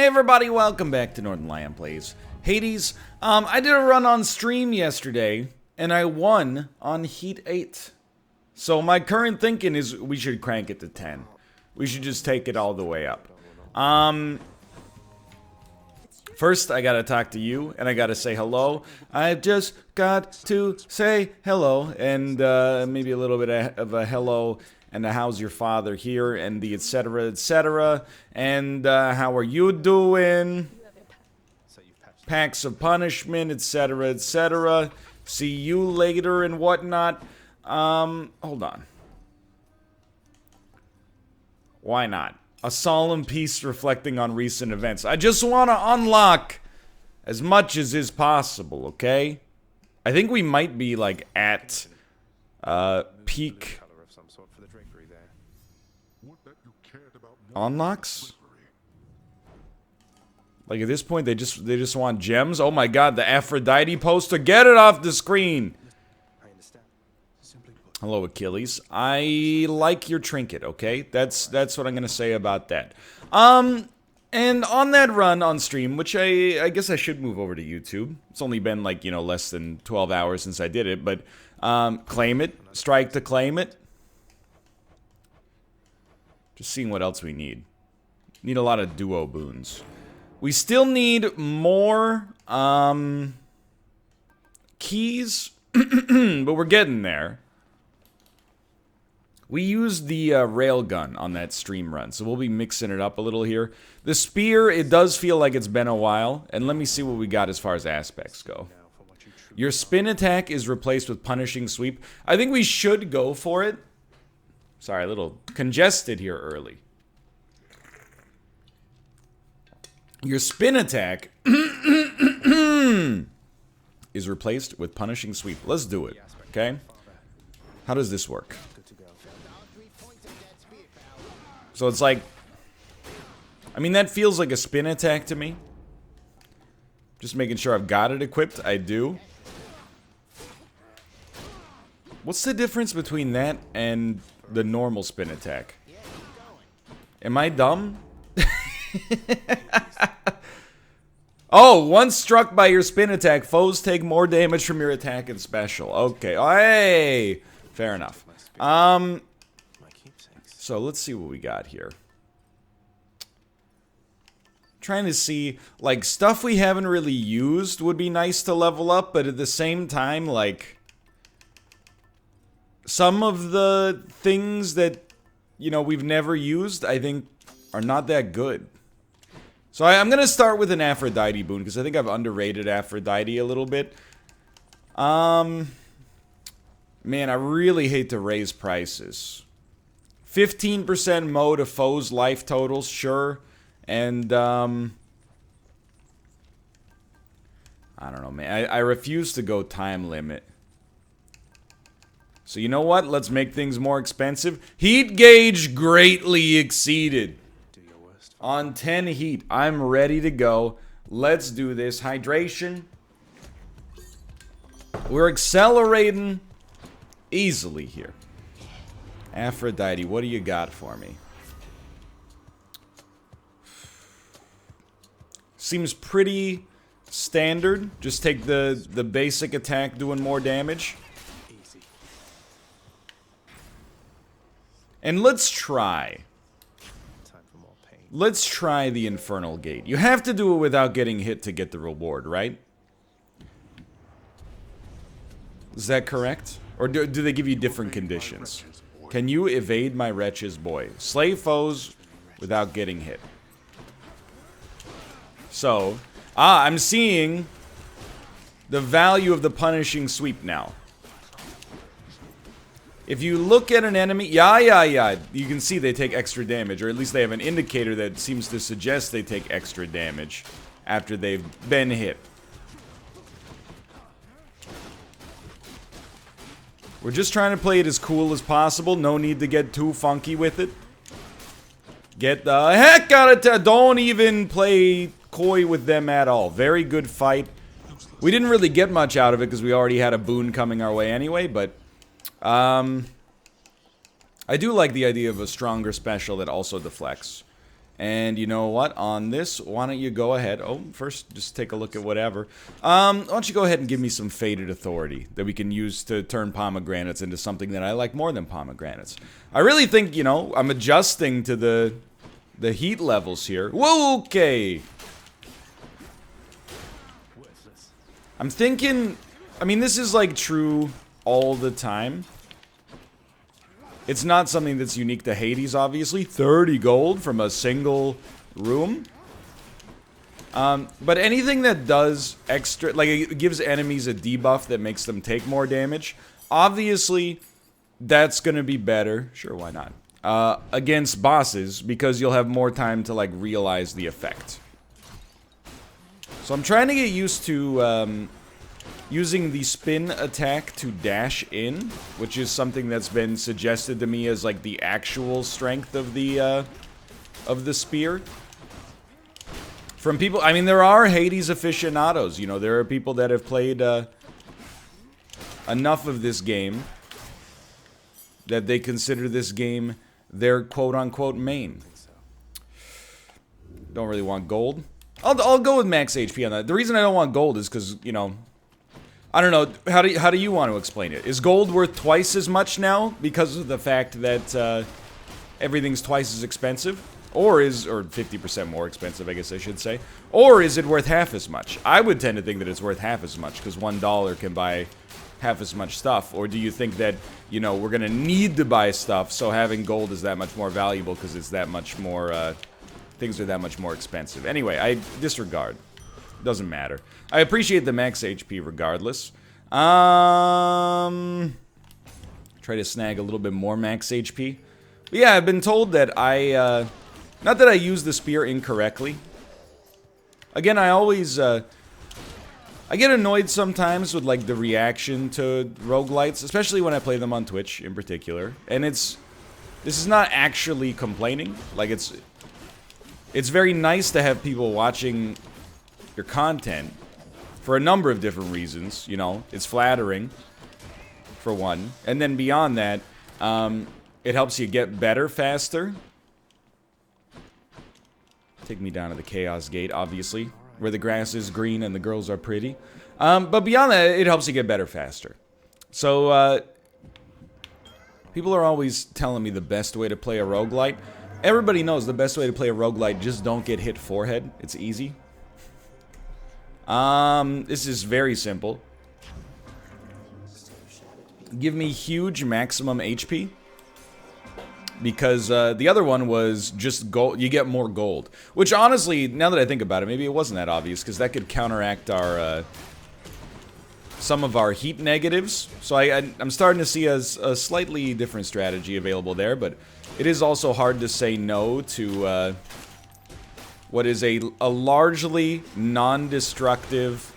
Hey everybody, welcome back to Northernlion Plays Hades. I did a run on stream yesterday, and I won on Heat 8. So my current thinking is we should crank it to 10. We should just take it all the way up. First, I gotta talk to you, and I gotta say hello. I've just got to say hello, and maybe a little bit of a hello, and how's your father here, and the etc., and how are you doing? Packs of punishment, etc. See you later and whatnot. Hold on. Why not? A solemn piece reflecting on recent events. I just want to unlock as much as is possible, okay? I think we might be, like, at peak unlocks? Like, at this point, they just want gems? Oh my god, the Aphrodite poster. Get it off the screen! Hello, Achilles. I like your trinket, okay? That's what I'm gonna say about that. And on that run on stream, which I guess I should move over to YouTube. It's only been, like, you know, less than 12 hours since I did it, but, claim it. Strike to claim it. Just seeing what else we need. Need a lot of duo boons. We still need more, keys, but we're getting there. We used the railgun on that stream run, so we'll be mixing it up a little here. The spear, it does feel like it's been a while, and let me see what we got as far as aspects go. Your spin attack is replaced with punishing sweep. I think we should go for it. Sorry, a little congested here early. Your spin attack is replaced with punishing sweep. Let's do it, okay? How does this work? So it's like, I mean, that feels like a spin attack to me. Just making sure I've got it equipped. I do. What's the difference between that and the normal spin attack? Am I dumb? Oh, once struck by your spin attack, foes take more damage from your attack and special. Okay. Hey! Fair enough. So let's see what we got here. Trying to see, like, stuff we haven't really used would be nice to level up, but at the same time, like, some of the things that, you know, we've never used, I think, are not that good. So I'm gonna start with an Aphrodite boon, because I think I've underrated Aphrodite a little bit. Man, I really hate to raise prices. 15% mo to foes' life totals, sure. And, I don't know, man. I refuse to go time limit. So you know what? Let's make things more expensive. Heat gauge greatly exceeded. On 10 heat. I'm ready to go. Let's do this. Hydration. We're accelerating easily here. Aphrodite, what do you got for me? Seems pretty standard. Just take the basic attack doing more damage. And let's try. Let's try the Infernal Gate. You have to do it without getting hit to get the reward, right? Is that correct? Or do they give you different conditions? Can you evade my wretch's boy? Slay foes without getting hit. So, I'm seeing the value of the punishing sweep now. If you look at an enemy, yeah, you can see they take extra damage, or at least they have an indicator that seems to suggest they take extra damage after they've been hit. We're just trying to play it as cool as possible. No need to get too funky with it. Get the heck out of don't even play coy with them at all. Very good fight. We didn't really get much out of it because we already had a boon coming our way anyway, but I do like the idea of a stronger special that also deflects. And you know what? On this, why don't you go ahead... Oh, first, just take a look at whatever. Why don't you go ahead and give me some Fated Authority that we can use to turn pomegranates into something that I like more than pomegranates. I really think, you know, I'm adjusting to the heat levels here. Whoa, okay. I'm thinking... I mean, this is, like, true all the time. It's not something that's unique to Hades, obviously. 30 gold from a single room. But anything that does extra... Like, it gives enemies a debuff that makes them take more damage. Obviously, that's gonna be better. Sure, why not? Against bosses, because you'll have more time to, like, realize the effect. So I'm trying to get used to, using the spin attack to dash in, which is something that's been suggested to me as, like, the actual strength of the spear. From people, I mean, there are Hades aficionados, you know, there are people that have played, enough of this game that they consider this game their quote-unquote main. Don't really want gold. I'll go with max HP on that. The reason I don't want gold is because, you know... I don't know, how do you want to explain it? Is gold worth twice as much now because of the fact that everything's twice as expensive? Or 50% more expensive, I guess I should say. Or is it worth half as much? I would tend to think that it's worth half as much because $1 can buy half as much stuff. Or do you think that, you know, we're going to need to buy stuff, so having gold is that much more valuable because it's that much more, things are that much more expensive? Anyway, I disregard. Doesn't matter. I appreciate the max HP regardless. Try to snag a little bit more max HP. But yeah, I've been told that not that I use the spear incorrectly. Again, I always, I get annoyed sometimes with, like, the reaction to roguelites, especially when I play them on Twitch in particular. And this is not actually complaining. Like, it's very nice to have people watching your content for a number of different reasons. You know, it's flattering for one, and then beyond that, it helps you get better faster. Take me down to the Chaos Gate, obviously, where the grass is green and the girls are pretty. But beyond that, it helps you get better faster. So people are always telling me the best way to play a roguelite. Everybody knows the best way to play a roguelite, just don't get hit forehead. It's easy. This is very simple. Give me huge maximum HP. Because, the other one was just gold. You get more gold. Which, honestly, now that I think about it, maybe it wasn't that obvious. Because that could counteract our, some of our heat negatives. So I'm starting to see a slightly different strategy available there. But it is also hard to say no to, what is a largely non-destructive...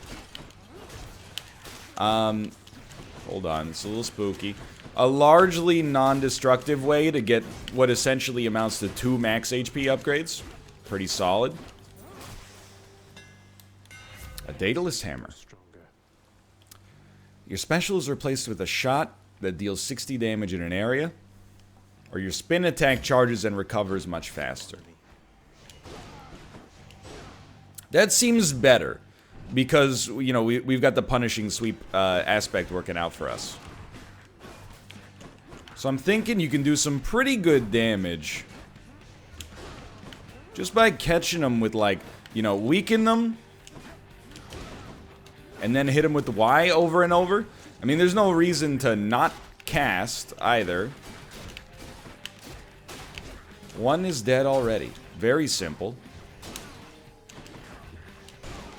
hold on, it's a little spooky. A largely non-destructive way to get what essentially amounts to 2 max HP upgrades. Pretty solid. A Daedalus Hammer. Your special is replaced with a shot that deals 60 damage in an area. Or your spin attack charges and recovers much faster. That seems better, because, you know, we've got the punishing sweep aspect working out for us. So I'm thinking you can do some pretty good damage just by catching them with, like, you know, weaken them and then hit them with the Y over and over. I mean, there's no reason to not cast either. One is dead already. Very simple.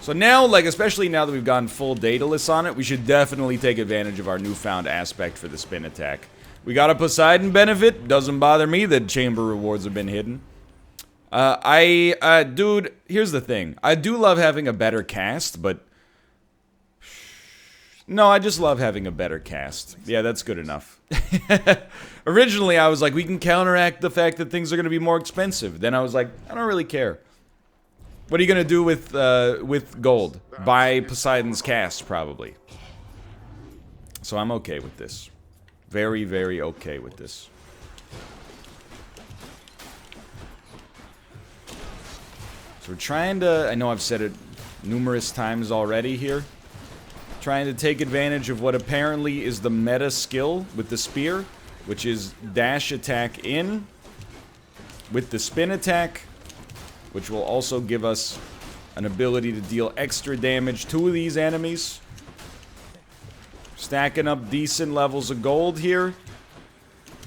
So now, like, especially now that we've gone full Daedalus on it, we should definitely take advantage of our newfound aspect for the spin attack. We got a Poseidon benefit. Doesn't bother me that chamber rewards have been hidden. Dude, here's the thing. I do love having a better cast, but... No, I just love having a better cast. Yeah, that's good enough. Originally, I was like, we can counteract the fact that things are going to be more expensive. Then I was like, I don't really care. What are you gonna do with gold? Buy Poseidon's cast, probably. So I'm okay with this. Very, very okay with this. So we're trying to, I know I've said it numerous times already here, trying to take advantage of what apparently is the meta skill with the spear, which is dash attack in with the spin attack, which will also give us an ability to deal extra damage to these enemies. Stacking up decent levels of gold here.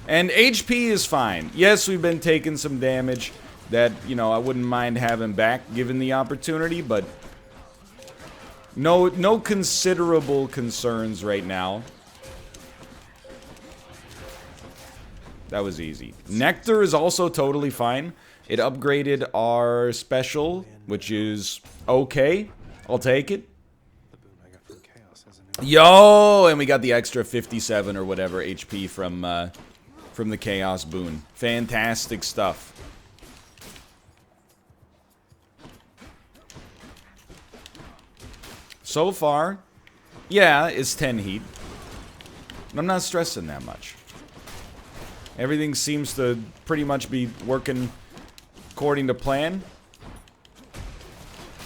And HP is fine. Yes, we've been taking some damage that, you know, I wouldn't mind having back given the opportunity, but no considerable concerns right now. That was easy. Nectar is also totally fine. It upgraded our special, which is okay. I'll take it. Yo, and we got the extra 57 or whatever HP from the Chaos boon. Fantastic stuff. So far, yeah, it's 10 heat. I'm not stressing that much. Everything seems to pretty much be working according to plan.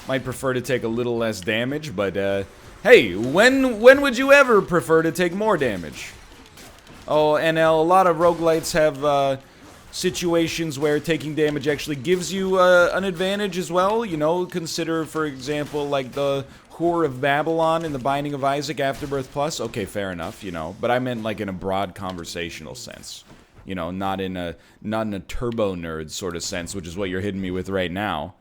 Might prefer to take a little less damage, but hey, when would you ever prefer to take more damage? Oh, and a lot of roguelites have situations where taking damage actually gives you an advantage as well. You know, consider, for example, like the Whore of Babylon in the Binding of Isaac Afterbirth Plus. Okay, fair enough, you know, but I meant like in a broad conversational sense. You know, not in a turbo nerd sort of sense, which is what you're hitting me with right now.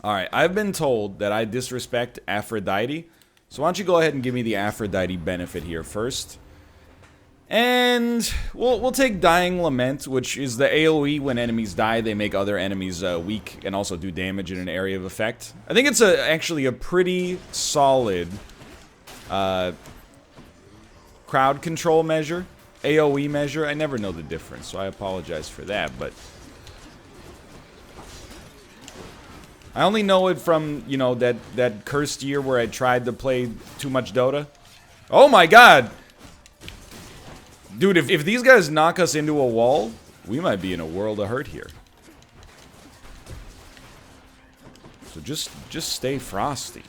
Alright, I've been told that I disrespect Aphrodite, so why don't you go ahead and give me the Aphrodite benefit here first. And we'll take Dying Lament, which is the AoE. When enemies die, they make other enemies weak and also do damage in an area of effect. I think it's actually a pretty solid crowd control measure, AoE measure. I never know the difference, so I apologize for that, but I only know it from, you know, that cursed year where I tried to play too much Dota. Oh my god! Dude, if these guys knock us into a wall, we might be in a world of hurt here. So just stay frosty.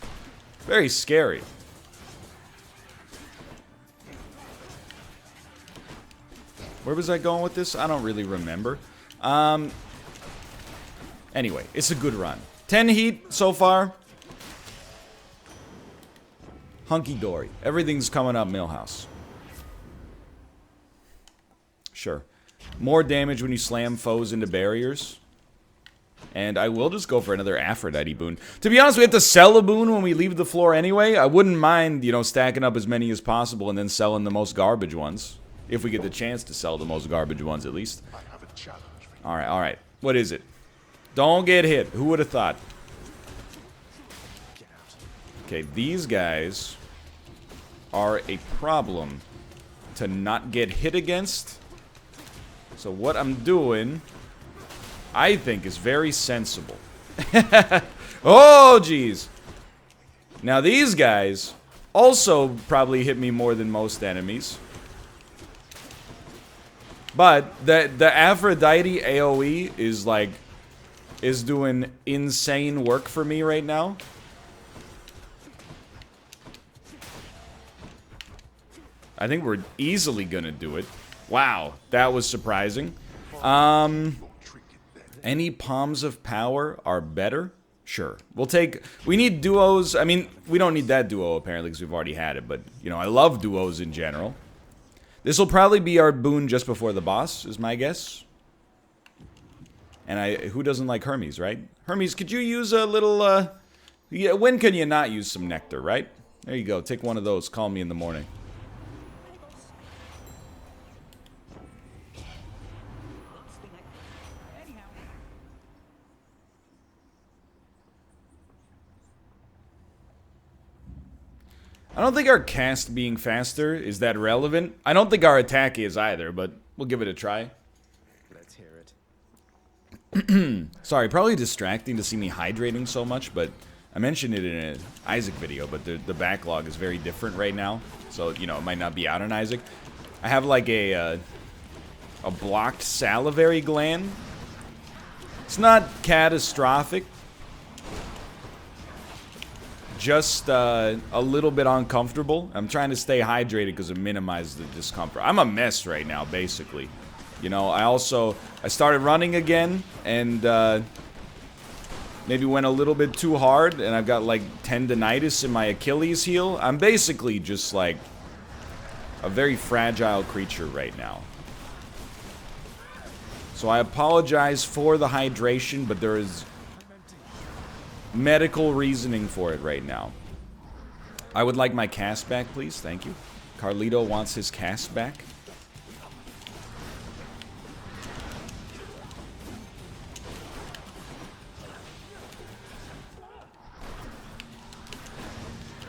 Very scary. Where was I going with this? I don't really remember. Anyway, it's a good run. 10 heat so far. Hunky-dory. Everything's coming up Millhouse. Sure. More damage when you slam foes into barriers. And I will just go for another Aphrodite boon. To be honest, we have to sell a boon when we leave the floor anyway. I wouldn't mind, you know, stacking up as many as possible and then selling the most garbage ones. If we get the chance to sell the most garbage ones, at least. Alright, alright. What is it? Don't get hit. Who would have thought? Okay, these guys are a problem to not get hit against. So what I'm doing, I think, is very sensible. Oh, jeez. Now these guys also probably hit me more than most enemies. But the Aphrodite AoE is doing insane work for me right now. I think we're easily gonna do it. Wow, that was surprising. Any palms of power are better? Sure. We need duos. I mean, we don't need that duo apparently because we've already had it, but, you know, I love duos in general. This will probably be our boon just before the boss, is my guess. And who doesn't like Hermes, right? Hermes, could you use a little, yeah, when can you not use some nectar, right? There you go, take one of those, call me in the morning. I don't think our cast being faster is that relevant. I don't think our attack is either, but we'll give it a try. Let's hear it. Sorry, probably distracting to see me hydrating so much, but I mentioned it in an Isaac video, but the backlog is very different right now. So, you know, it might not be out on Isaac. I have like a blocked salivary gland. It's not catastrophic, just a little bit uncomfortable. I'm trying to stay hydrated because it minimizes the discomfort. I'm a mess right now, basically. You know, I started running again, and maybe went a little bit too hard, and I've got like tendinitis in my Achilles heel. I'm basically just like a very fragile creature right now. So I apologize for the hydration, but there is medical reasoning for it right now. I would like my cast back, please. Thank you. Carlito wants his cast back.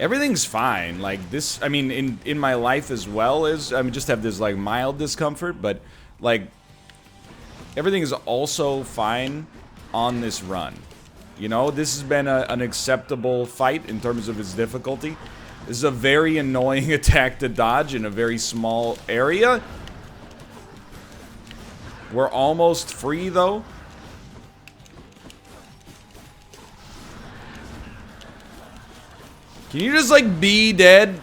Everything's fine. Like this, I mean, in my life as well as I just have this like mild discomfort, but like everything is also fine on this run. You know, this has been an acceptable fight in terms of its difficulty. This is a very annoying attack to dodge in a very small area. We're almost free though. Can you just, like, be dead?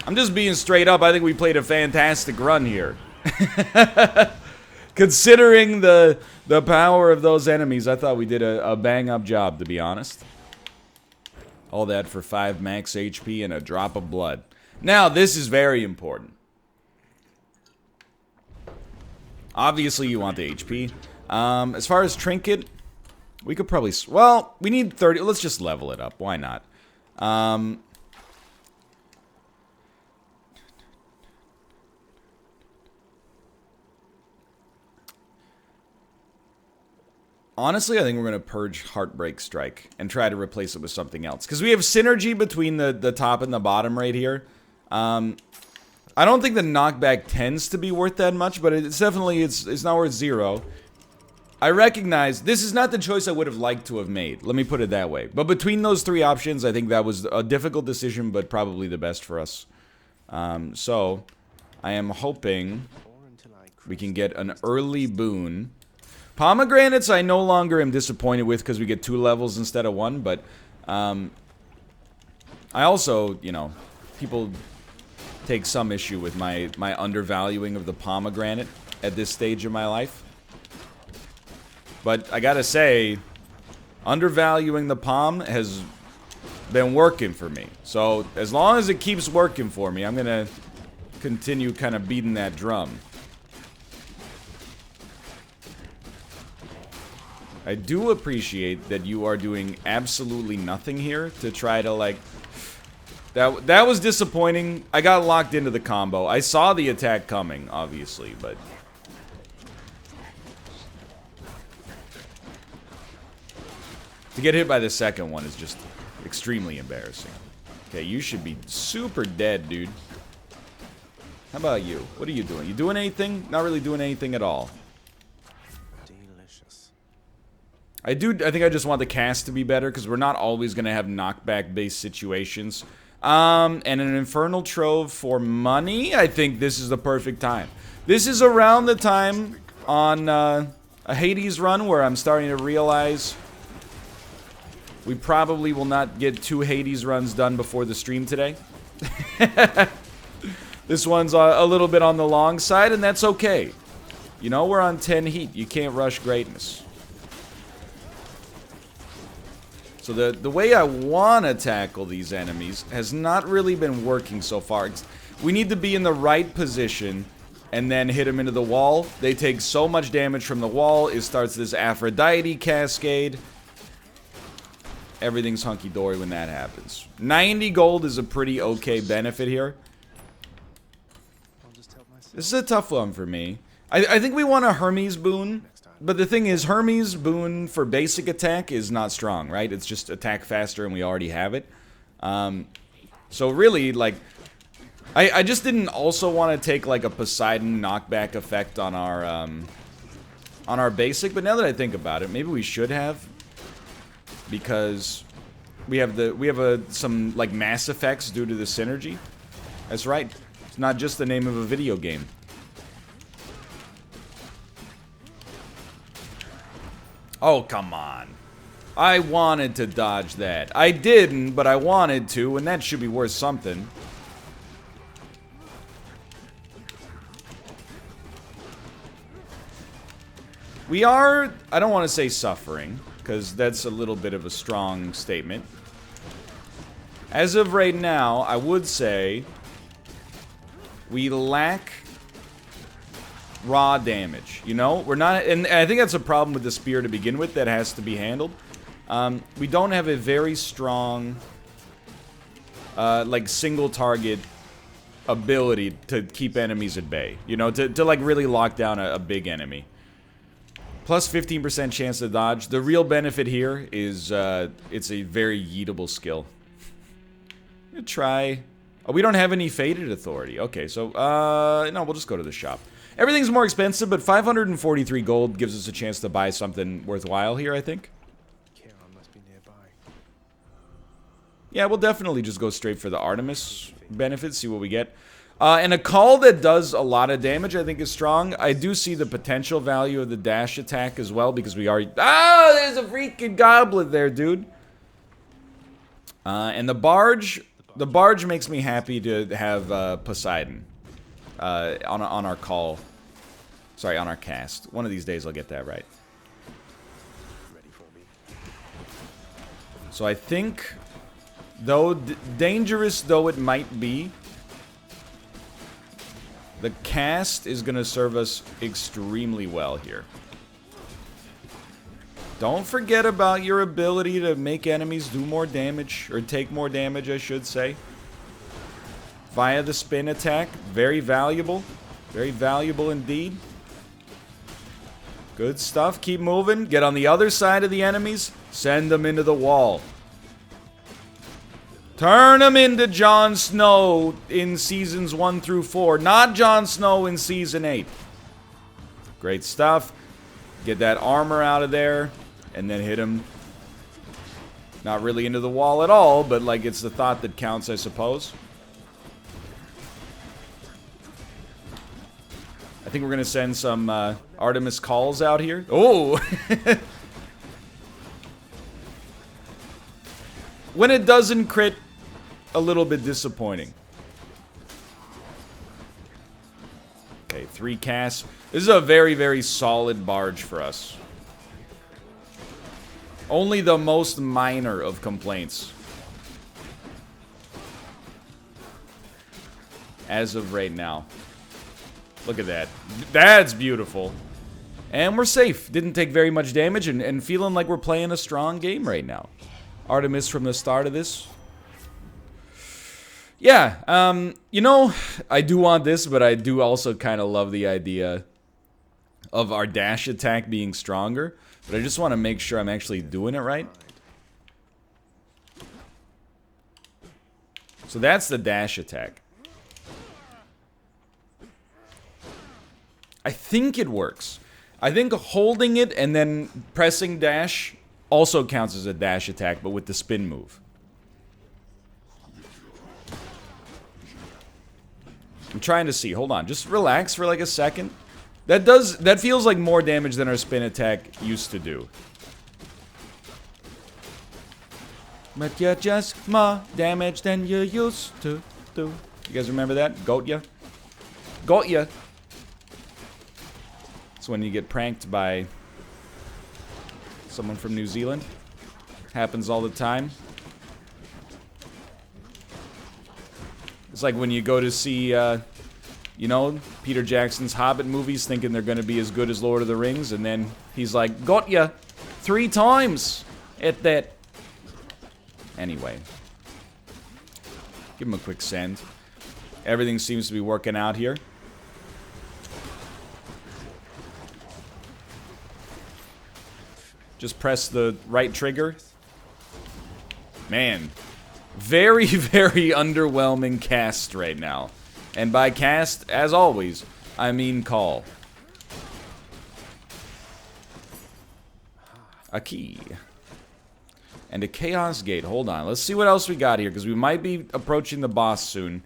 I'm just being straight up. I think we played a fantastic run here. Considering the power of those enemies, I thought we did a bang-up job, to be honest. All that for 5 max HP and a drop of blood. Now, this is very important. Obviously, you want the HP. As far as Trinket... We could probably... Well, we need 30... Let's just level it up. Why not? Honestly, I think we're going to purge Heartbreak Strike and try to replace it with something else. Because we have synergy between the top and the bottom right here. I don't think the knockback tends to be worth that much, but it's definitely... It's not worth 0. I recognize this is not the choice I would have liked to have made. Let me put it that way. But between those 3 options, I think that was a difficult decision, but probably the best for us. So, I am hoping we can get an early boon. Pomegranates, I no longer am disappointed with because we get 2 levels instead of 1, but I also, you know, people take some issue with my undervaluing of the pomegranate at this stage of my life. But I gotta say, undervaluing the palm has been working for me. So, as long as it keeps working for me, I'm gonna continue kind of beating that drum. I do appreciate that you are doing absolutely nothing here to try to, like... That was disappointing. I got locked into the combo. I saw the attack coming, obviously, but... To get hit by the second one is just extremely embarrassing. Okay, you should be super dead, dude. How about you? What are you doing? You doing anything? Not really doing anything at all. Delicious. I think I just want the cast to be better, because we're not always going to have knockback-based situations. And an Infernal Trove for money? I think this is the perfect time. This is around the time on a Hades run where I'm starting to realize... We probably will not get 2 Hades runs done before the stream today. This one's a little bit on the long side, and that's okay. You know, we're on 10 heat. You can't rush greatness. So the way I want to tackle these enemies has not really been working so far. We need to be in the right position and then hit them into the wall. They take so much damage from the wall. It starts this Aphrodite cascade. Everything's hunky-dory when that happens. 90 gold is a pretty okay benefit here. This is a tough one for me. I think we want a Hermes boon. But the thing is, Hermes boon for basic attack is not strong, right? It's just attack faster and we already have it. So really, like... I just didn't also want to take, like, a Poseidon knockback effect on our basic. But now that I think about it, maybe we should have... Because we have some like mass effects due to the synergy. That's right. It's not just the name of a video game. Oh, come on. I wanted to dodge that. I didn't, but I wanted to, and that should be worth something. We are, I don't want to say suffering, because that's a little bit of a strong statement. As of right now, I would say we lack raw damage. You know, we're not, and I think that's a problem with the spear to begin with that has to be handled. We don't have a very strong, like, single target ability to keep enemies at bay. You know, to like really lock down a big enemy. Plus 15% chance to dodge. The real benefit here is it's a very yeetable skill. I'm gonna try. Oh, we don't have any Fated Authority. Okay, so no, we'll just go to the shop. Everything's more expensive, but 543 gold gives us a chance to buy something worthwhile here, I think. Charon must be nearby. Yeah, we'll definitely just go straight for the Artemis benefit, see what we get. And a call that does a lot of damage, I think, is strong. I do see the potential value of the dash attack as well, because we are... Oh, there's a freaking goblet there, dude. And the barge makes me happy to have Poseidon on our call. Sorry, on our cast. One of these days I'll get that right. Ready for me. So I think, though dangerous though it might be, the cast is going to serve us extremely well here. Don't forget about your ability to make enemies do more damage, or take more damage, I should say. Via the spin attack. Very valuable. Very valuable indeed. Good stuff. Keep moving. Get on the other side of the enemies. Send them into the wall. Turn him into Jon Snow in seasons 1 through 4. Not Jon Snow in season 8. Great stuff. Get that armor out of there. And then hit him. Not really into the wall at all, but like it's the thought that counts, I suppose. I think we're going to send some Artemis calls out here. Oh! When it doesn't crit, a little bit disappointing. Okay, 3 casts. This is a very, very solid barge for us. Only the most minor of complaints. As of right now. Look at that. That's beautiful. And we're safe. Didn't take very much damage and feeling like we're playing a strong game right now. Artemis from the start of this. Yeah, you know, I do want this, but I do also kind of love the idea of our dash attack being stronger. But I just want to make sure I'm actually doing it right. So that's the dash attack. I think it works. I think holding it and then pressing dash also counts as a dash attack, but with the spin move. I'm trying to see. Hold on. Just relax for like a second. That feels like more damage than our spin attack used to do. But you're just more damage than you used to do. You guys remember that? Got ya? Got ya. It's when you get pranked by someone from New Zealand. Happens all the time. It's like when you go to see, you know, Peter Jackson's Hobbit movies thinking they're going to be as good as Lord of the Rings, and then he's like, got ya 3 times at that. Anyway. Give him a quick send. Everything seems to be working out here. Just press the right trigger. Man. Very, very underwhelming cast right now. And by cast, as always, I mean call. A key. And a chaos gate. Hold on. Let's see what else we got here, because we might be approaching the boss soon.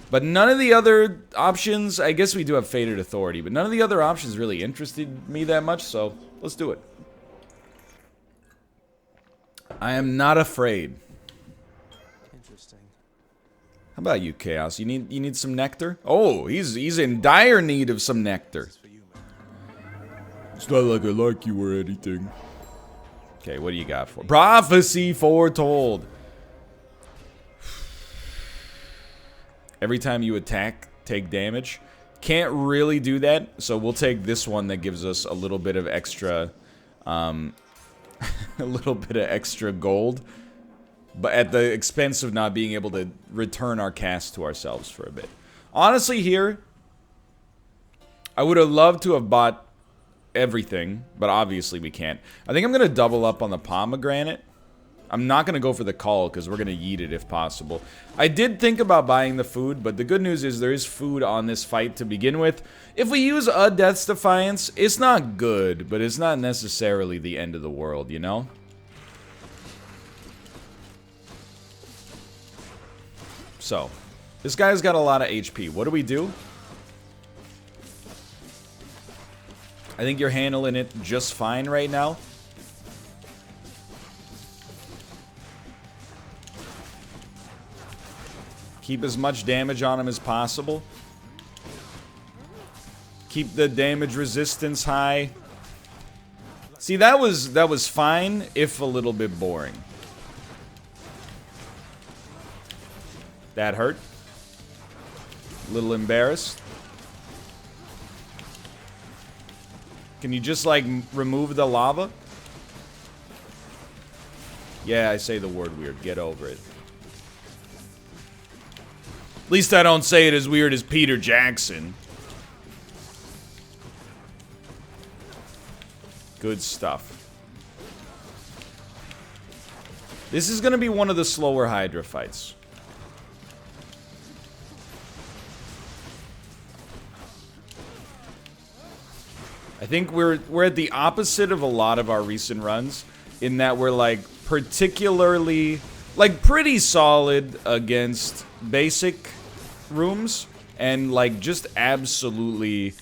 But none of the other options... I guess we do have Fated Authority, but none of the other options really interested me that much, so let's do it. I am not afraid. Interesting. How about you, Chaos? You need some nectar? Oh, he's in dire need of some nectar. It's for you, man. It's not like I like you or anything. Okay, what do you got for prophecy foretold? Every time you attack, take damage. Can't really do that, so we'll take this one that gives us a little bit of extra, a little bit of extra gold, but at the expense of not being able to return our cast to ourselves for a bit. Honestly, here, I would have loved to have bought everything, but obviously we can't. I think I'm going to double up on the pomegranate. I'm not going to go for the call because we're going to yeet it if possible. I did think about buying the food, but the good news is there is food on this fight to begin with. If we use a Death's Defiance, it's not good, but it's not necessarily the end of the world, you know? So, this guy's got a lot of HP. What do we do? I think you're handling it just fine right now. Keep as much damage on him as possible. Keep the damage resistance high. See, that was fine, if a little bit boring. That hurt. A little embarrassed. Can you just, like, remove the lava? Yeah, I say the word weird. Get over it. At least I don't say it as weird as Peter Jackson. Good stuff. This is going to be one of the slower Hydra fights. I think we're at the opposite of a lot of our recent runs in that we're like particularly like pretty solid against basic rooms and like just absolutely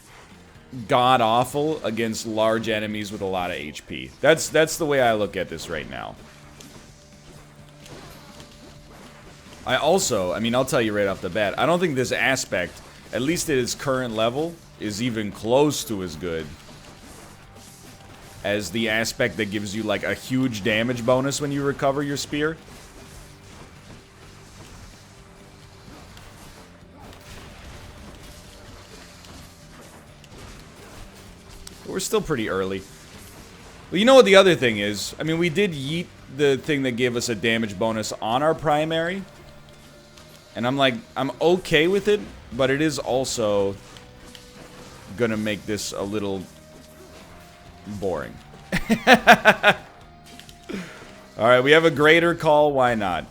god awful against large enemies with a lot of HP. That's the way I look at this right now. I mean, I'll tell you right off the bat, I don't think this aspect, at least at its current level, is even close to as good as the aspect that gives you like a huge damage bonus when you recover your spear. But we're still pretty early. Well, you know what the other thing is? I mean, we did yeet the thing that gave us a damage bonus on our primary. And I'm like, I'm okay with it, but it is also gonna make this a little boring. Alright, we have a greater call, why not?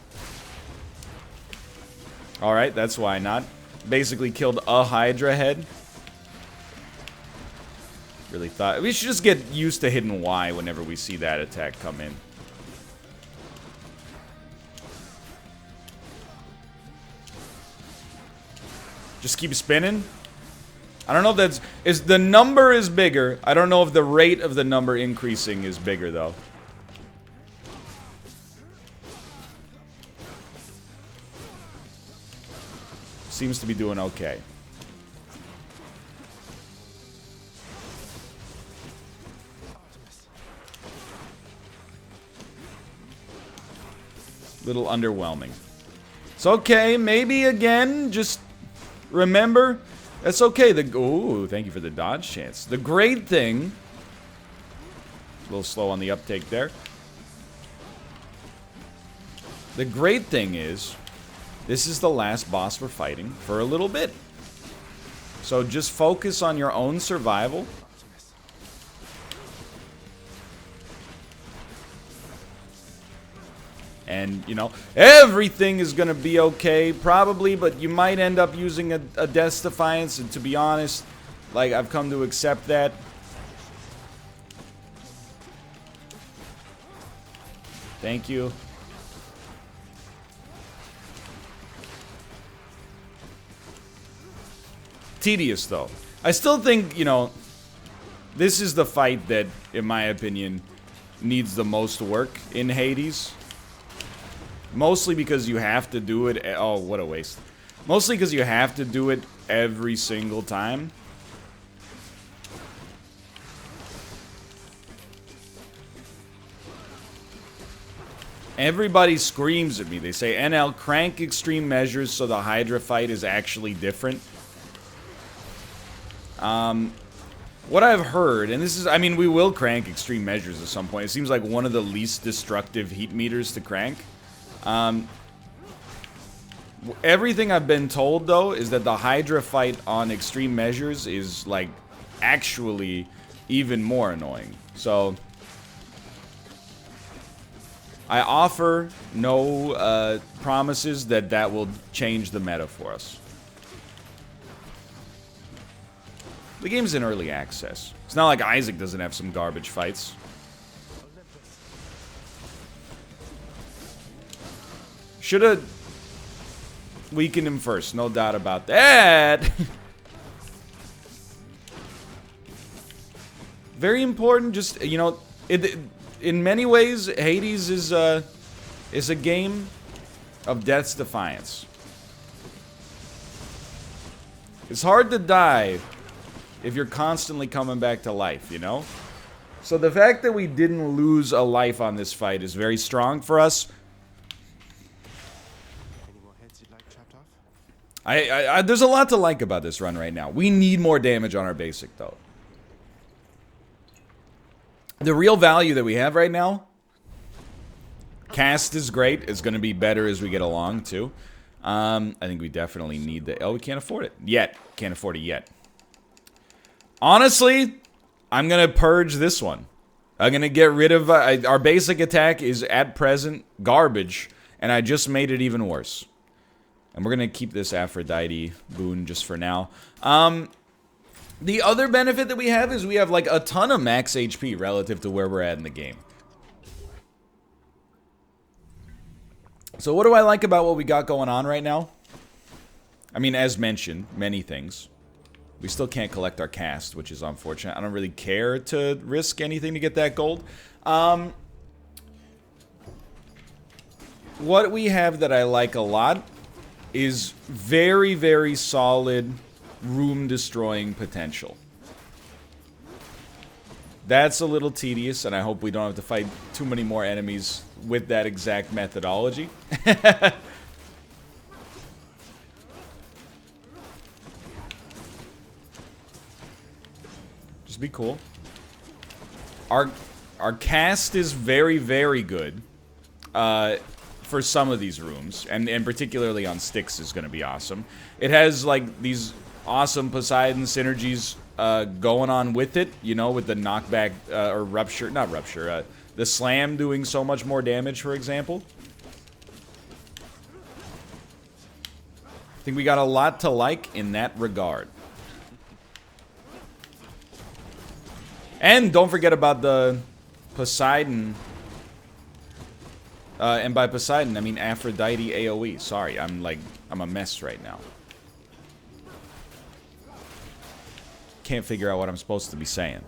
Alright, that's why not. Basically killed a Hydra head. Really thought... We should just get used to hitting Y whenever we see that attack come in. Just keep spinning. I don't know if that's... the number is bigger. I don't know if the rate of the number increasing is bigger, though. Seems to be doing okay. Little underwhelming. It's okay. Maybe again, just remember... That's okay. Ooh, thank you for the dodge chance. The great thing... A little slow on the uptake there. The great thing is... This is the last boss we're fighting for a little bit. So just focus on your own survival. And, you know, everything is going to be okay, probably, but you might end up using a Death's Defiance, and to be honest, like, I've come to accept that. Thank you. Tedious, though. I still think, you know, this is the fight that, in my opinion, needs the most work in Hades. Mostly because you have to do it... Oh, what a waste. Mostly because you have to do it every single time. Everybody screams at me. They say, NL, crank extreme measures so the Hydra fight is actually different. What I've heard, and this is, I mean, we will crank extreme measures at some point. It seems like one of the least destructive heat meters to crank. Everything I've been told, though, is that the Hydra fight on extreme measures is, like, actually even more annoying. So, I offer no promises that that will change the meta for us. The game's in early access. It's not like Isaac doesn't have some garbage fights. Should've weakened him first, no doubt about that. Very important, just, you know, in many ways, Hades is a game of Death's Defiance. It's hard to die if you're constantly coming back to life, you know? So the fact that we didn't lose a life on this fight is very strong for us. Any more heads you'd like chopped off? There's a lot to like about this run right now. We need more damage on our basic, though. The real value that we have right now, cast is great. It's going to be better as we get along, too. I think we definitely need the... Oh, we can't afford it. Yet. Can't afford it yet. Honestly, I'm going to purge this one. I'm going to get rid of... our basic attack is, at present, garbage. And I just made it even worse. And we're going to keep this Aphrodite boon just for now. The other benefit that we have is we have, like, a ton of max HP relative to where we're at in the game. So what do I like about what we got going on right now? I mean, as mentioned, many things. We still can't collect our cast, which is unfortunate. I don't really care to risk anything to get that gold. What we have that I like a lot is very, very solid room-destroying potential. That's a little tedious, and I hope we don't have to fight too many more enemies with that exact methodology. Just be cool. Our cast is very, very good for some of these rooms, and particularly on Styx is going to be awesome. It has, like, these awesome Poseidon synergies going on with it, you know, with the knockback, or rupture, not rupture, the slam doing so much more damage, for example. I think we got a lot to like in that regard. And don't forget about the Poseidon, and by Poseidon, I mean Aphrodite AoE. Sorry, I'm a mess right now. Can't figure out what I'm supposed to be saying.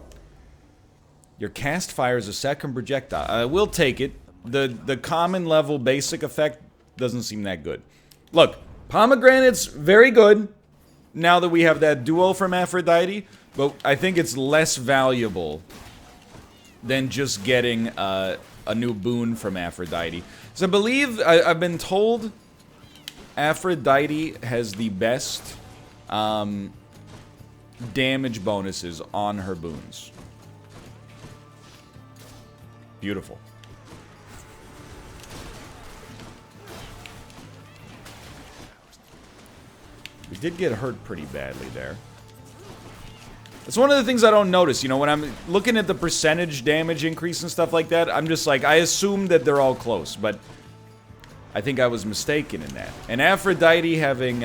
Your cast fires a second projectile. I will take it. The common level basic effect doesn't seem that good. Look, Pomegranate's very good now that we have that duo from Aphrodite, but I think it's less valuable than just getting a new boon from Aphrodite. So I believe, I've been told Aphrodite has the best damage bonuses on her boons. Beautiful. We did get hurt pretty badly there. It's one of the things I don't notice, you know, when I'm looking at the percentage damage increase and stuff like that, I'm just like, I assume that they're all close, but I think I was mistaken in that. And Aphrodite having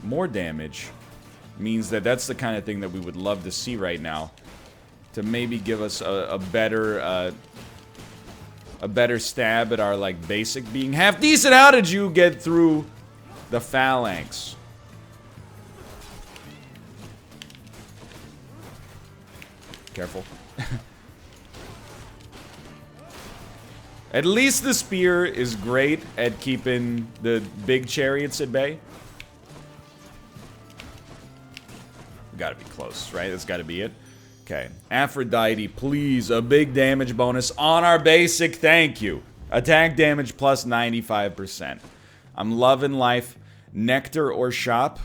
more damage means that that's the kind of thing that we would love to see right now, to maybe give us a better stab at our, like, basic being half decent. How did you get through the phalanx? Careful. At least the spear is great at keeping the big chariots at bay. We gotta be close, right? That's gotta be it. Okay. Aphrodite, please. A big damage bonus on our basic. Thank you. Attack damage plus 95%. I'm loving life. Nectar or shop?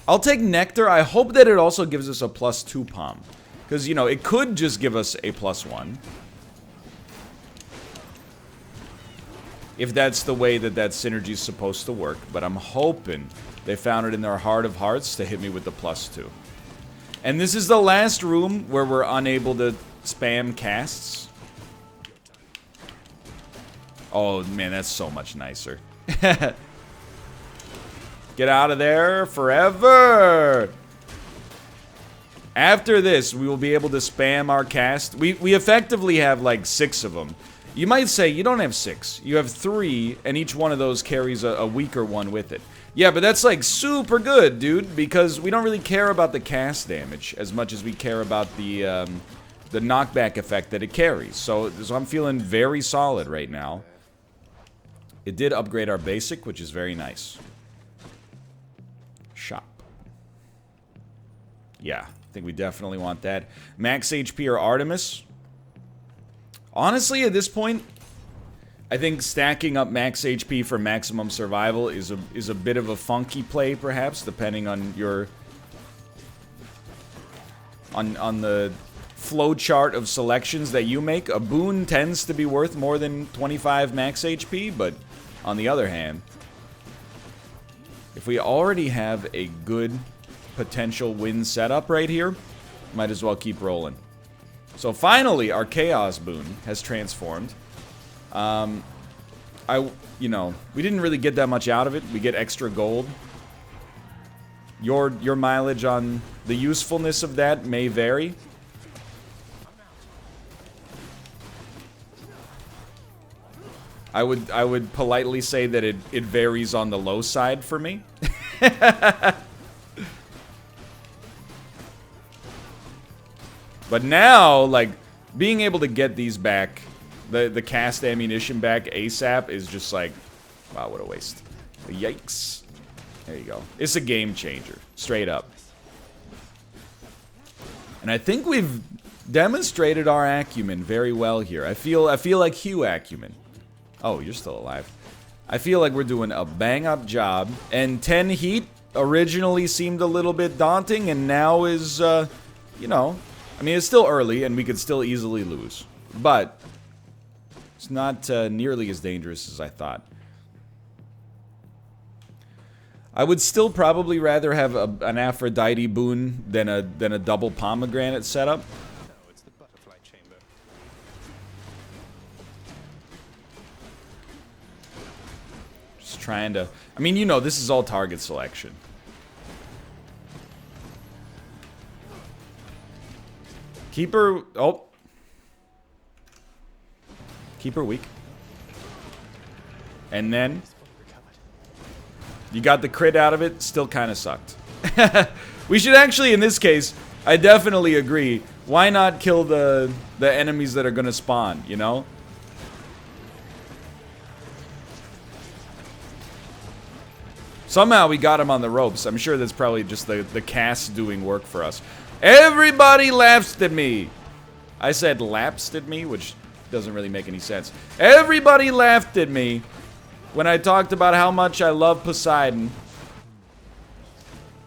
I'll take Nectar. I hope that it also gives us a +2 palm. Because, you know, it could just give us a +1. If that's the way that that synergy is supposed to work. But I'm hoping they found it in their heart of hearts to hit me with the +2. And this is the last room where we're unable to spam casts. Oh, man, that's so much nicer. Get out of there forever! After this, we will be able to spam our cast. We effectively have, like, 6 of them. You might say, you don't have 6. You have 3, and each one of those carries a weaker one with it. Yeah, but that's, like, super good, dude, because we don't really care about the cast damage as much as we care about the knockback effect that it carries. So I'm feeling very solid right now. It did upgrade our basic, which is very nice. Shop. Yeah, I think we definitely want that. Max HP or Artemis? Honestly, at this point, I think stacking up max HP for maximum survival is a bit of a funky play, perhaps, depending on your on the flowchart of selections that you make. A boon tends to be worth more than 25 max HP, but on the other hand, if we already have a good potential win setup right here, might as well keep rolling. So finally, our Chaos boon has transformed. You know, we didn't really get that much out of it. We get extra gold. Your mileage on the usefulness of that may vary. I would politely say that it varies on the low side for me. But now, like, being able to get these back, the cast ammunition back ASAP is just like, wow, what a waste. Yikes. There you go. It's a game changer, straight up. And I think we've demonstrated our acumen very well here. I feel like Hugh acumen. Oh, you're still alive. I feel like we're doing a bang-up job. And 10 heat originally seemed a little bit daunting, and now is, you know, I mean, it's still early, and we could still easily lose. But it's not nearly as dangerous as I thought. I would still probably rather have an Aphrodite boon than a double pomegranate setup. No, it's the butterfly chamber. Just trying to... I mean, you know, this is all target selection. Keep her... Oh. Keep her weak. And then... You got the crit out of it, still kind of sucked. We should actually, in this case, I definitely agree. Why not kill the enemies that are going to spawn, you know? Somehow we got him on the ropes. I'm sure that's probably just the cast doing work for us. Everybody laughs at me. I said lapsed at me, which doesn't really make any sense. Everybody laughed at me when I talked about how much I love Poseidon.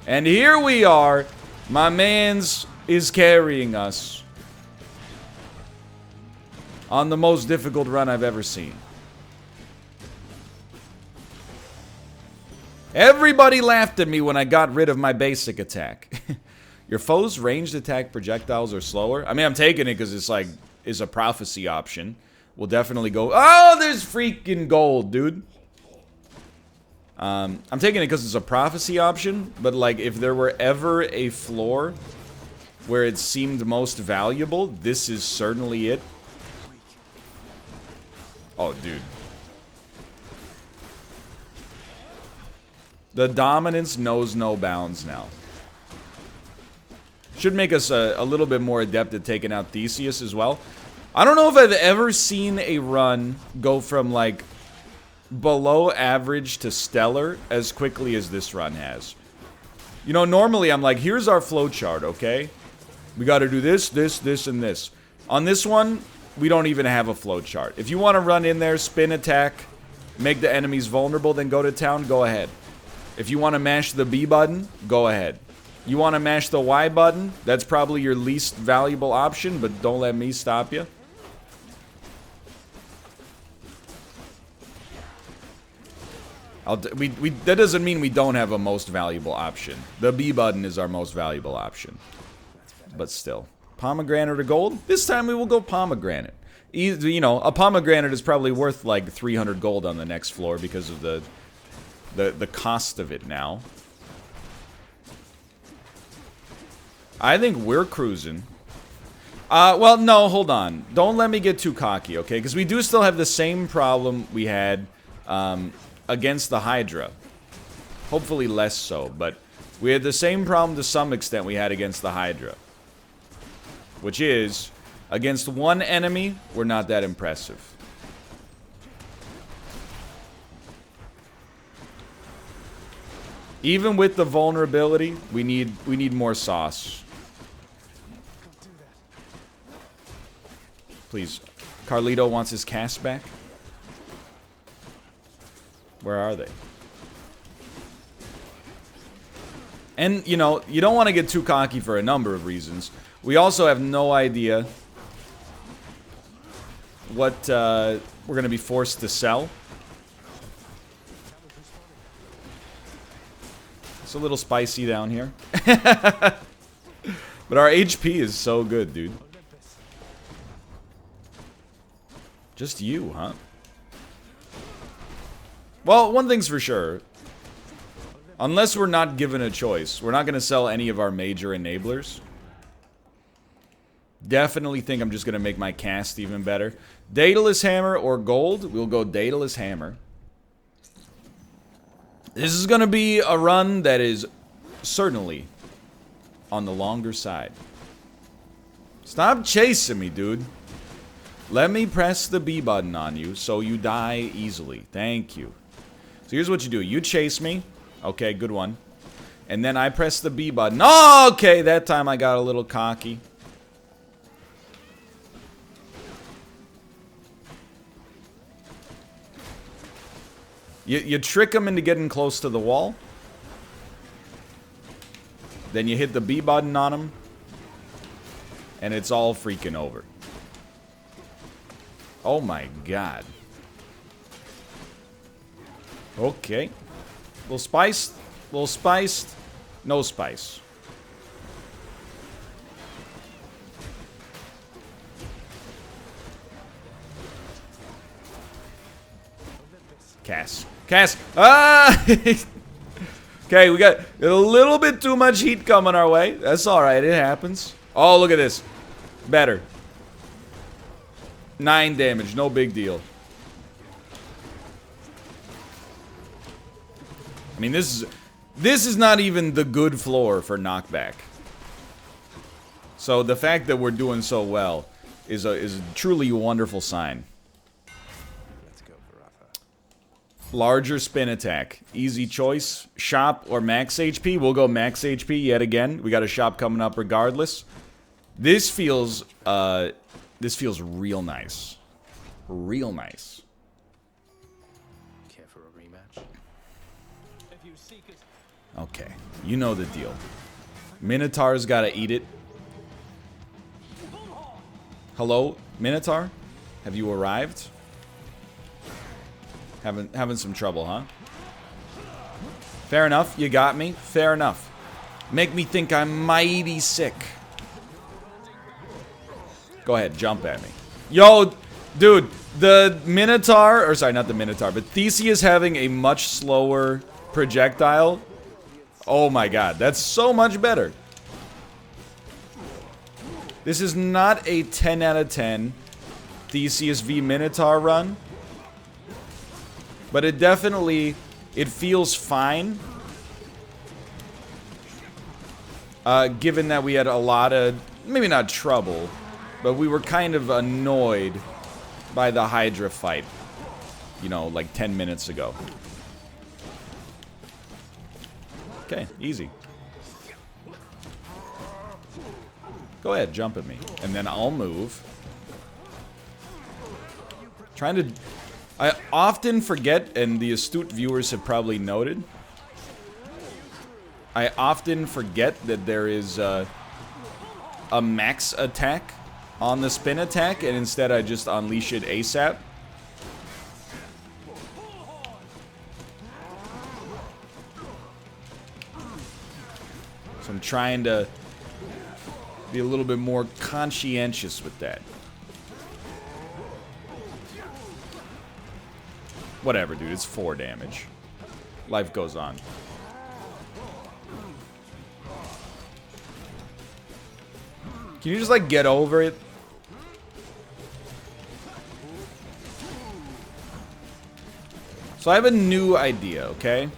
And here we are. My mans is carrying us on the most difficult run I've ever seen. Everybody laughed at me when I got rid of my basic attack. Your foe's ranged attack projectiles are slower. I mean, I'm taking it because it's like, is a prophecy option. We'll definitely go. Oh, there's freaking gold, dude. I'm taking it because it's a prophecy option, but like if there were ever a floor where it seemed most valuable, this is certainly it. Oh, dude. The dominance knows no bounds now. Should make us a little bit more adept at taking out Theseus as well. I don't know if I've ever seen a run go from, like, below average to stellar as quickly as this run has. You know, normally I'm like, here's our flowchart, okay? We gotta do this, this, this, and this. On this one, we don't even have a flowchart. If you want to run in there, spin attack, make the enemies vulnerable, then go to town, go ahead. If you want to mash the B button, go ahead. You want to mash the Y button, that's probably your least valuable option, but don't let me stop you. That doesn't mean we don't have a most valuable option. The B button is our most valuable option. But still. Pomegranate or gold? This time we will go pomegranate. You know, a pomegranate is probably worth like 300 gold on the next floor because of the cost of it now. I think we're cruising. Well, no, hold on. Don't let me get too cocky, okay? Because we do still have the same problem we had against the Hydra. Hopefully less so, but we had the same problem to some extent we had against the Hydra. Which is, against one enemy, we're not that impressive. Even with the vulnerability, we need more sauce. Please. Carlito wants his cast back. Where are they? And, you know, you don't want to get too cocky for a number of reasons. We also have no idea what we're going to be forced to sell. It's a little spicy down here. But our HP is so good, dude. Just you, huh? Well, one thing's for sure. Unless we're not given a choice, we're not going to sell any of our major enablers. Definitely think I'm just going to make my cast even better. Daedalus Hammer or gold? We'll go Daedalus Hammer. This is going to be a run that is certainly on the longer side. Stop chasing me, dude. Let me press the B button on you so you die easily. Thank you. So here's what you do. You chase me. Okay, good one. And then I press the B button. Oh, okay, that time I got a little cocky. You trick them into getting close to the wall. Then you hit the B button on them. And it's all freaking over. Oh my god. Okay. Little spiced. Little spiced. No spice. Cass. Cass! Ah! Okay, we got a little bit too much heat coming our way. That's alright, it happens. Oh, look at this. Better. 9 damage, no big deal. I mean, this is not even the good floor for knockback. So the fact that we're doing so well is a truly wonderful sign. Let's go for Rafa. Larger spin attack. Easy choice. Shop or max HP. We'll go max HP yet again. We got a shop coming up regardless. This feels real nice. Real nice. Care for a rematch? Okay. You know the deal. Minotaur's gotta eat it. Hello, Minotaur? Have you arrived? Having some trouble, huh? Fair enough, you got me. Fair enough. Make me think I'm mighty sick. Go ahead, jump at me. Yo, dude, the Minotaur, or sorry, not the Minotaur, but Theseus having a much slower projectile. Oh my god, that's so much better. This is not a 10 out of 10 Theseus v Minotaur run. But it definitely, it feels fine. Given that we had a lot of, maybe not trouble, but we were kind of annoyed by the Hydra fight. You know, like 10 minutes ago. Okay, easy. Go ahead, jump at me. And then I'll move. Trying to... I often forget, and the astute viewers have probably noted, I often forget that there is a max attack on the spin attack, and instead I just unleash it ASAP. So I'm trying to be a little bit more conscientious with that. Whatever, dude. It's 4 damage. Life goes on. Can you just, like, get over it? So I have a new idea, okay?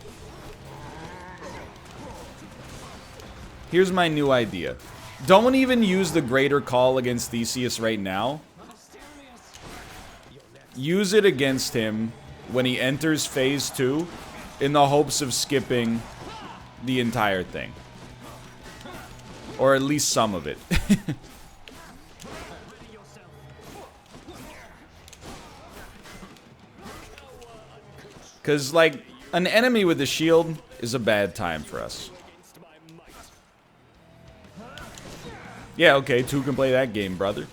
Here's my new idea. Don't even use the Greater Call against Theseus right now. Use it against him when he enters phase 2 in the hopes of skipping the entire thing. Or at least some of it. Because, like, an enemy with a shield is a bad time for us. Yeah, okay, 2 can play that game, brother.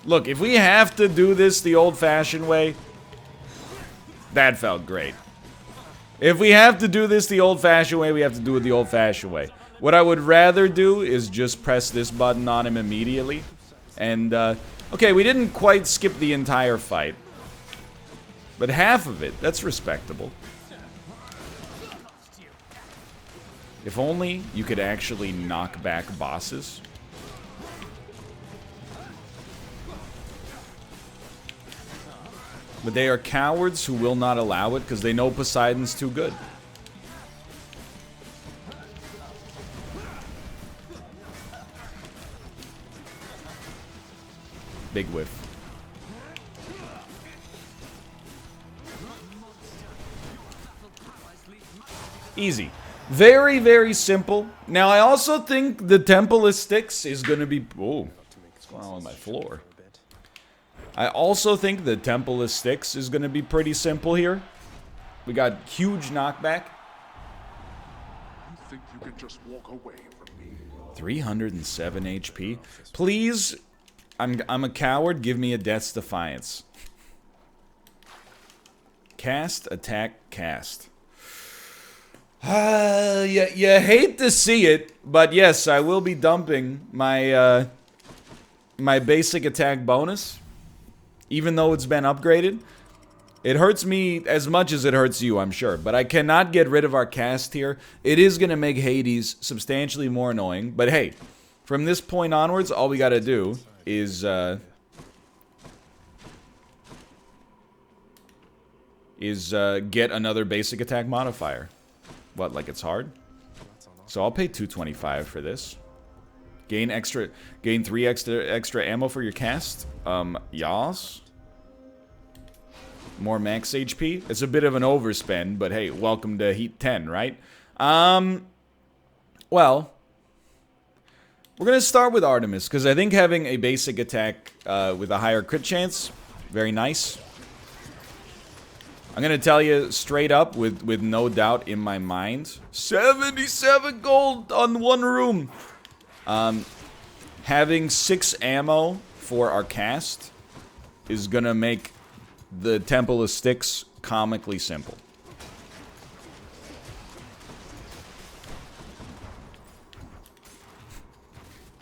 Look, if we have to do this the old-fashioned way, that felt great. If we have to do this the old-fashioned way, we have to do it the old-fashioned way. What I would rather do is just press this button on him immediately. And, okay, we didn't quite skip the entire fight. But half of it, that's respectable. If only you could actually knock back bosses. But they are cowards who will not allow it because they know Poseidon's too good. Big whiff. Easy. Very, very simple. Now, I also think the Temple of Styx is going to be... Oh, what's going on with my floor? I also think the Temple of Styx is going to be pretty simple here. We got huge knockback. You think you can just walk away from me? 307 HP. Please, I'm a coward. Give me a Death's Defiance. Cast, attack, cast. You hate to see it, but yes, I will be dumping my my basic attack bonus, even though it's been upgraded. It hurts me as much as it hurts you, I'm sure, but I cannot get rid of our cast here. It is going to make Hades substantially more annoying, but hey, from this point onwards, all we got to do is get another basic attack modifier. What, like it's hard? So I'll pay $225 for this. Gain 3 extra ammo for your cast. Yas. More max HP. It's a bit of an overspend, but hey, welcome to Heat 10, right? Well, we're gonna start with Artemis because I think having a basic attack with a higher crit chance, very nice. I'm gonna tell you straight up, with no doubt in my mind, 77 gold on 1 room. Having 6 ammo for our cast is gonna make the Temple of Styx comically simple.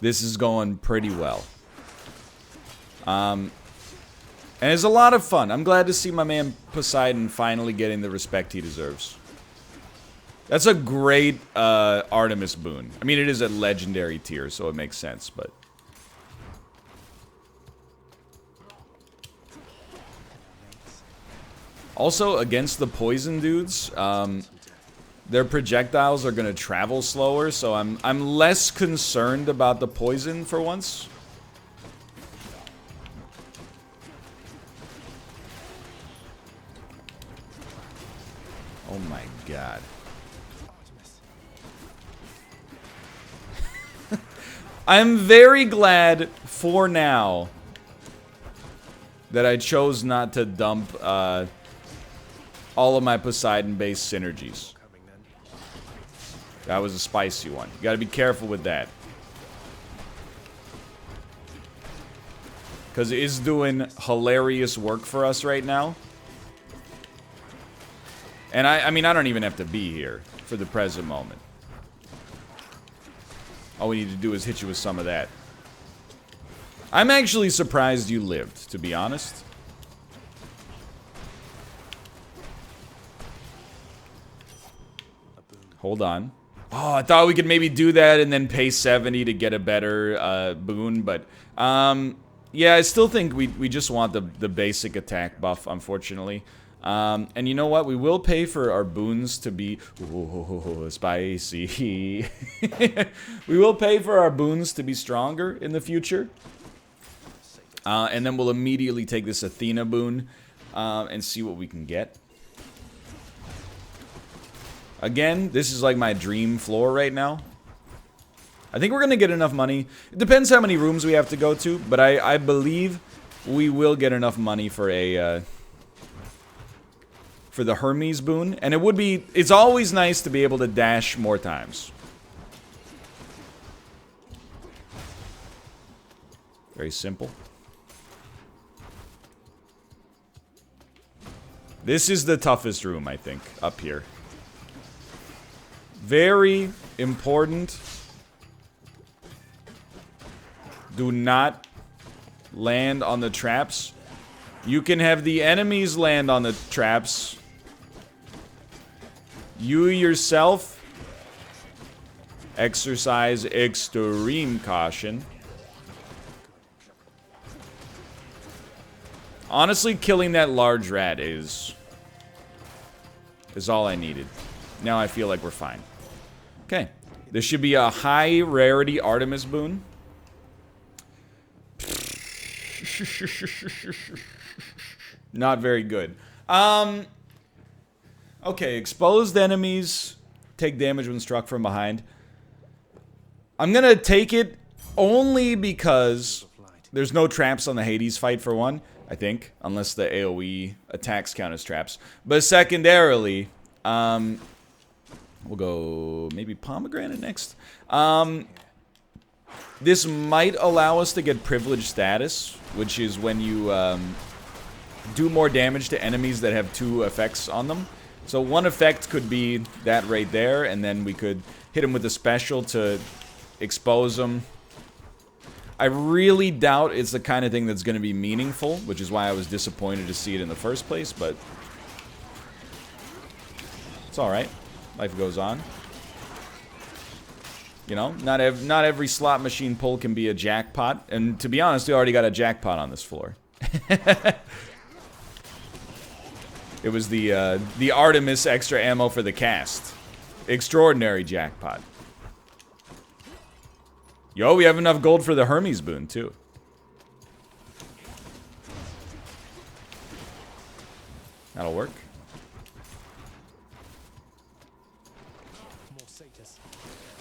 This is going pretty well. And it's a lot of fun. I'm glad to see my man Poseidon finally getting the respect he deserves. That's a great Artemis boon. I mean, it is a legendary tier, so it makes sense, but... Also, against the poison dudes, their projectiles are gonna travel slower, so I'm less concerned about the poison for once. Oh my god. I'm very glad for now that I chose not to dump all of my Poseidon-based synergies. That was a spicy one. You gotta be careful with that. Because it is doing hilarious work for us right now. And I mean, I don't even have to be here for the present moment. All we need to do is hit you with some of that. I'm actually surprised you lived, to be honest. Hold on. Oh, I thought we could maybe do that and then pay 70 to get a better boon, but yeah, I still think we just want the basic attack buff, unfortunately. And you know what? We will pay for our boons to be spicy. We will pay for our boons to be stronger in the future. And then we'll immediately take this Athena boon and see what we can get. Again, this is like my dream floor right now. I think we're going to get enough money. It depends how many rooms we have to go to, but I believe we will get enough money for a... for the Hermes boon, and it's always nice to be able to dash more times. Very simple. This is the toughest room, I think, up here. Very important. Do not land on the traps. You can have the enemies land on the traps. You yourself exercise extreme caution. Honestly, killing that large rat is all I needed. Now I feel like we're fine. Okay. This should be a high rarity Artemis boon. Not very good. Okay, exposed enemies take damage when struck from behind. I'm gonna take it only because there's no traps on the Hades fight for one, I think, unless the AoE attacks count as traps. But secondarily, we'll go maybe pomegranate next. This might allow us to get privileged status, which is when you do more damage to enemies that have 2 effects on them. So one effect could be that right there, and then we could hit them with a special to expose them. I really doubt it's the kind of thing that's going to be meaningful, which is why I was disappointed to see it in the first place, but it's alright. Life goes on. You know, not every slot machine pull can be a jackpot, and to be honest, we already got a jackpot on this floor. It was the Artemis extra ammo for the cast. Extraordinary jackpot. Yo, we have enough gold for the Hermes boon, too. That'll work.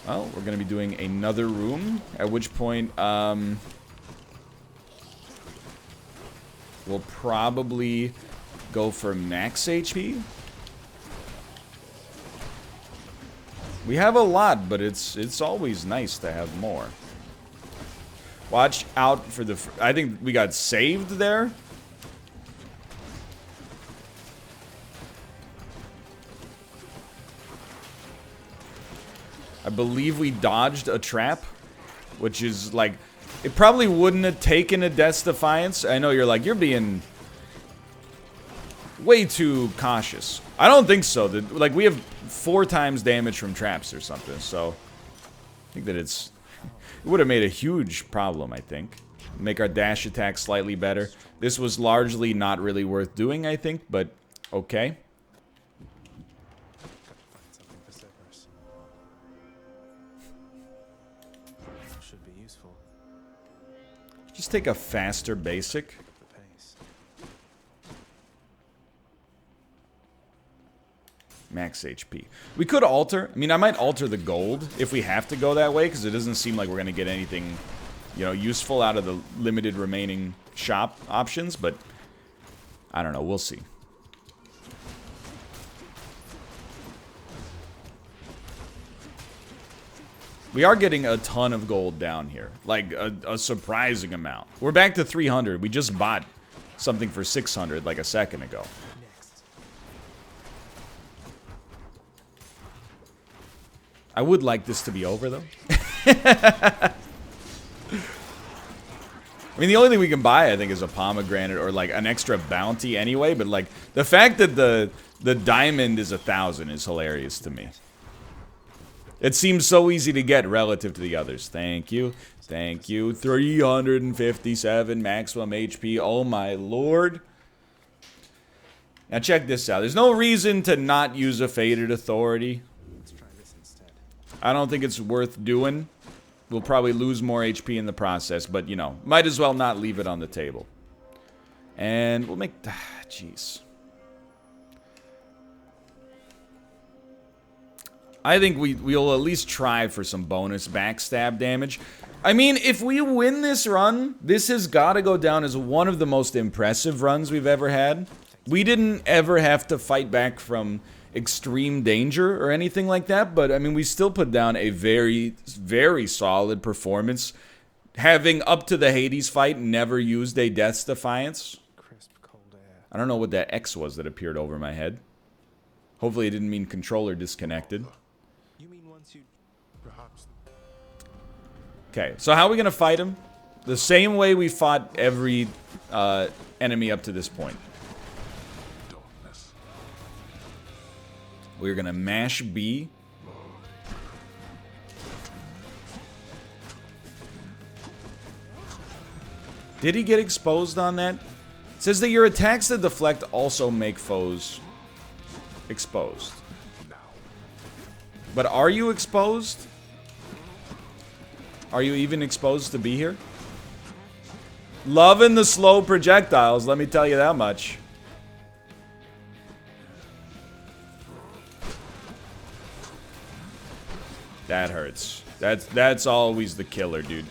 Well, we're going to be doing another room, at which point, we'll probably go for max HP. We have a lot, but it's always nice to have more. Watch out for the... I think we got saved there. I believe we dodged a trap, which is like... It probably wouldn't have taken a Death's Defiance. I know you're like, you're being way too cautious. I don't think so. Like, we have 4 times damage from traps or something, so... I think that it would have made a huge problem, I think. Make our dash attack slightly better. This was largely not really worth doing, I think, but okay. should be useful. Just take a faster basic. Pick up the pace. Max HP. We could alter. I mean, I might alter the gold if we have to go that way, because it doesn't seem like we're going to get anything, you know, useful out of the limited remaining shop options, but I don't know. We'll see. We are getting a ton of gold down here. Like, a surprising amount. We're back to 300. We just bought something for 600 like a second ago. Next. I would like this to be over, though. I mean, the only thing we can buy, I think, is a pomegranate or, like, an extra bounty anyway. But, like, the fact that the diamond is 1,000 is hilarious to me. It seems so easy to get relative to the others. Thank you. Thank you. 357 maximum HP. Oh, my lord. Now, check this out. There's no reason to not use a Fated Authority. Let's try this instead. I don't think it's worth doing. We'll probably lose more HP in the process, but, you know, might as well not leave it on the table. And we'll make... Jeez. I think we'll at least try for some bonus backstab damage. I mean, if we win this run, this has got to go down as one of the most impressive runs we've ever had. We didn't ever have to fight back from extreme danger or anything like that, but I mean, we still put down a very, very solid performance. Having, up to the Hades fight, never used a Death's Defiance. Crisp, cold air. I don't know what that X was that appeared over my head. Hopefully it didn't mean controller disconnected. You mean once you... Perhaps. Okay, so how are we going to fight him? The same way we fought every enemy up to this point. Darkness. We're going to mash B. Did he get exposed on that? It says that your attacks that deflect also make foes exposed. But are you exposed? Are you even exposed to be here? Loving the slow projectiles, let me tell you that much. That hurts. That's always the killer, dude.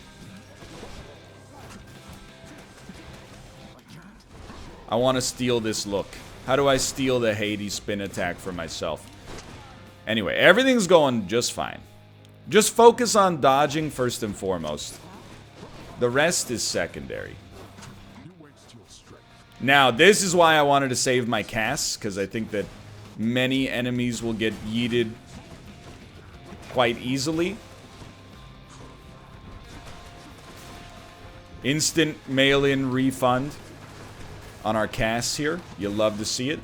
I want to steal this look. How do I steal the Hades spin attack for myself? Anyway, everything's going just fine. Just focus on dodging first and foremost. The rest is secondary. You waste your strength. Now, this is why I wanted to save my casts, because I think that many enemies will get yeeted quite easily. Instant mail-in refund on our casts here. You'll love to see it.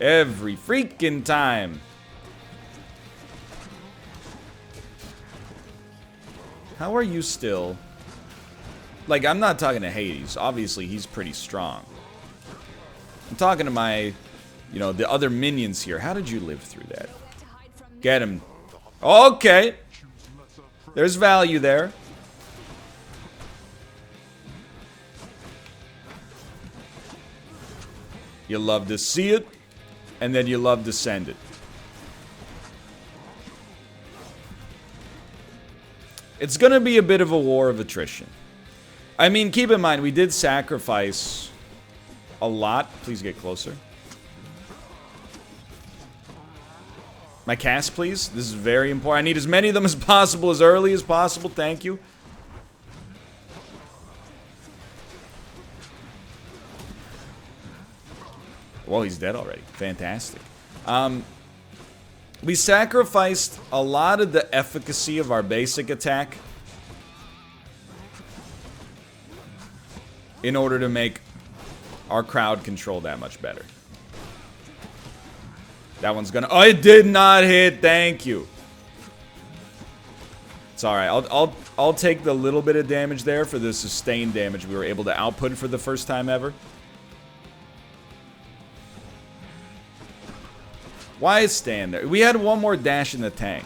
Every freaking time. How are you still? Like, I'm not talking to Hades. Obviously, he's pretty strong. I'm talking to my, you know, the other minions here. How did you live through that? Get him. Okay. There's value there. You love to see it, and then you love to send it. It's going to be a bit of a war of attrition. I mean, keep in mind, we did sacrifice a lot. Please get closer. My cast, please. This is very important. I need as many of them as possible, as early as possible. Thank you. Well, he's dead already. Fantastic. We sacrificed a lot of the efficacy of our basic attack in order to make our crowd control that much better. That one's gonna... Oh, it did not hit. Thank you. It's alright. I'll take the little bit of damage there for the sustained damage we were able to output for the first time ever. Why stand there? We had one more dash in the tank.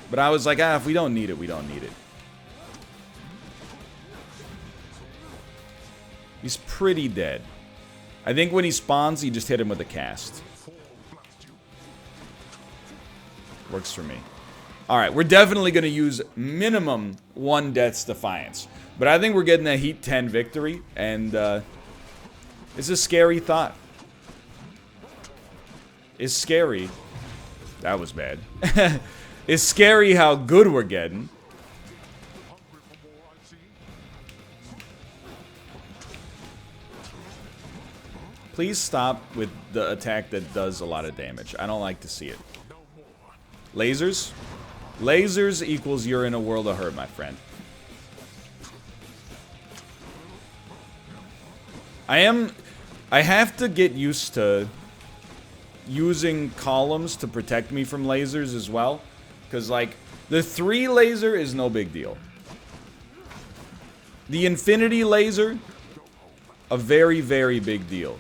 But I was like, if we don't need it, we don't need it. He's pretty dead. I think when he spawns, you just hit him with a cast. Works for me. Alright, we're definitely going to use minimum 1 Death's Defiance. But I think we're getting a Heat 10 victory, and it's a scary thought. It's scary. That was bad. It's scary how good we're getting. Please stop with the attack that does a lot of damage. I don't like to see it. Lasers? Lasers equals you're in a world of hurt, my friend. I have to get used to using columns to protect me from lasers as well. Because, like, the 3 laser is no big deal. The infinity laser, a very, very big deal.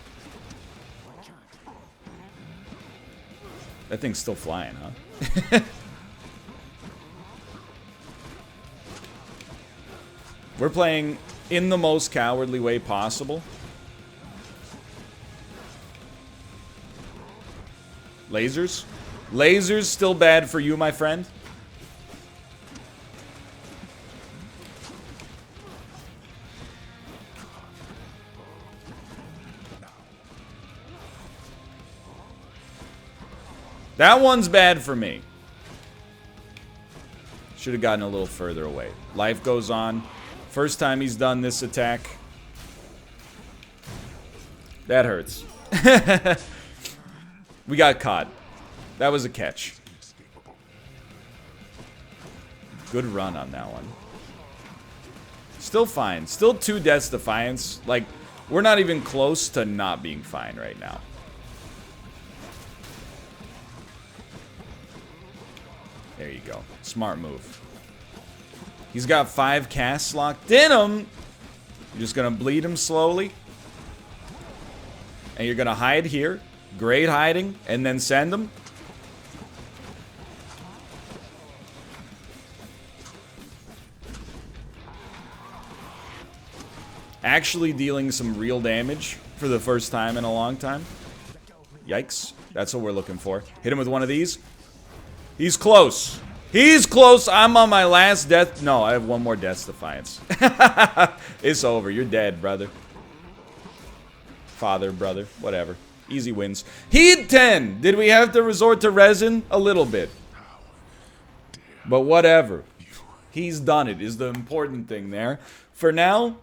That thing's still flying, huh? We're playing in the most cowardly way possible. Lasers? Lasers still bad for you, my friend? That one's bad for me. Should have gotten a little further away. Life goes on. First time he's done this attack. That hurts. We got caught. That was a catch. Good run on that one. Still fine. Still 2 Death's Defiance. Like, we're not even close to not being fine right now. There you go. Smart move. He's got 5 casts locked in him. You're just going to bleed him slowly. And you're going to hide here. Great hiding. And then send him. Actually dealing some real damage for the first time in a long time. Yikes. That's what we're looking for. Hit him with one of these. He's close. He's close. I'm on my last death. No, I have 1 more Death's Defiance. It's over. You're dead, brother. Father, brother. Whatever. Easy wins. Heat 10. Did we have to resort to resin? A little bit. But whatever. He's done it is the important thing there. For now,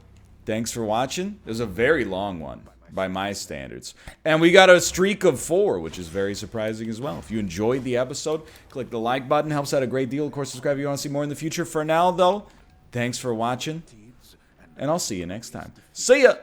thanks for watching. It was a very long one by my standards. And we got a streak of 4, which is very surprising as well. If you enjoyed the episode, click the like button. Helps out a great deal. Of course, subscribe if you want to see more in the future. For now, though, thanks for watching. And I'll see you next time. See ya!